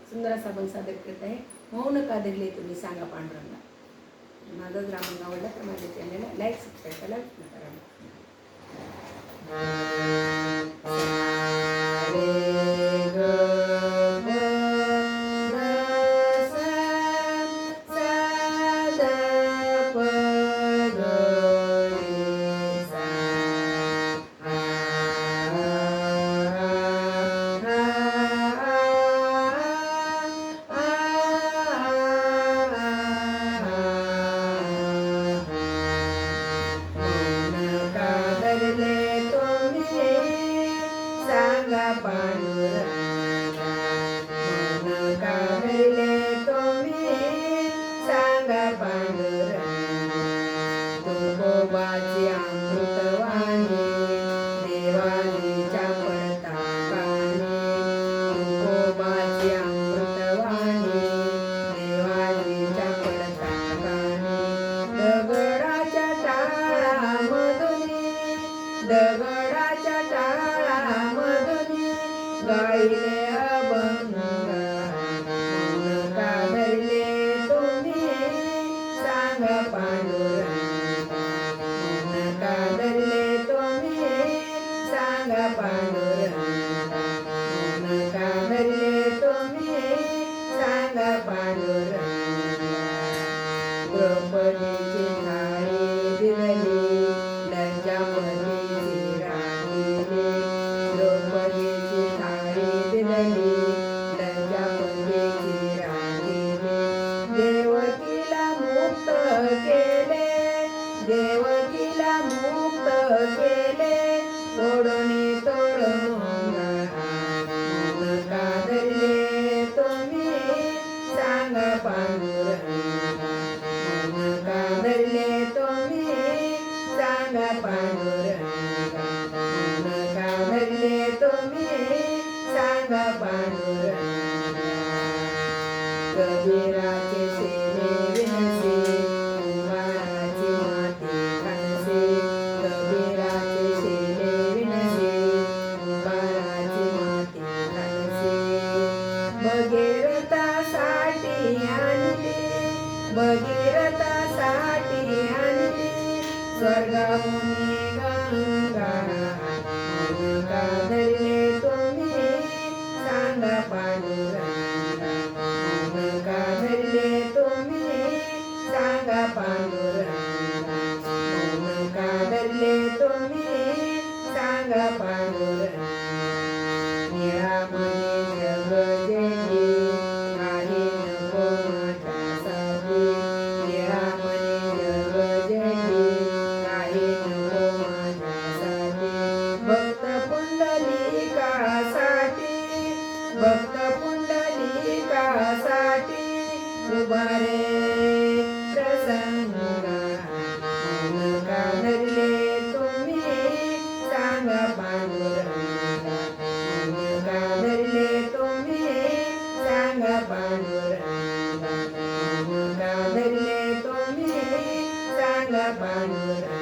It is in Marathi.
सुंदर असा अभंग सादर करत आहे. मौन का धरले तुम्ही सांगा पांडुरंगा. माझा जर अभंग आवडला तर माझ्या चॅनलला लाईक सबस्क्राईब करायला विसरू नका. सांगा पांडुरंगा मौन का धरले तुम्ही सांगा पांडुरंगा. तुकोबाची अमृतवाणी देवालीच्या पडता कानी. तुकोबाची अमृतवाणी देवालीच्या पडता कानी. दगडाच्या टाळामधुनी दगडाच्या टाळामधुनी गायले अभंग. मौन का धरले तुम्ही सांगा पांडुरंगा. मौन का धरले तुम्ही सांगा पांडुरंगा. मौन का धरले तुम्ही सांगा पांडुरंगा. द्रौपदीची थाळी दिली लंकापतीची राणी. द्रौपदीची थाळी दिली लंकापतीची राणी. देवकीला मुक्त केले देवकीला मुक्त केले ओढणी तोडूंगा. मौन का धरले तुम्ही सांगा पांडुरंगा. मौन का धरले तुम्ही सांगा पांडुरंगा. मौन का धरले तुम्ही सांगा पांडुरंगा. कबीराचे शेरे विणसे कुंभाराची माती खणसे. कबीराचे शेरे विणसे कुंभाराची माती खणसे. भगीरथासाठी आणली भगीरथासाठी आणली स्वर्गाहुनी गंगा. मौन का धरले तुम्ही सांगा पांडुरंगा. मौन का धरले तुम्ही सांगा पांडुरंगा. मौन का धरले तुम्ही सांगा पांडुरंगा. निळामणी जग जेठी काही नको माझ्यासाठी. निळामणी जग जेठी काही नको माझ्यासाठी. भक्त पुंडलिकासाठी भक्त पुंडलिकासाठी उभारे प्रसंगा. मौन का धरले तुम्ही सांगा पांडुरंगा. मौन का धरले तुम्ही सांगा पांडुरंगा. मौन का धरले तुम्ही सांगा पांडुरंगा.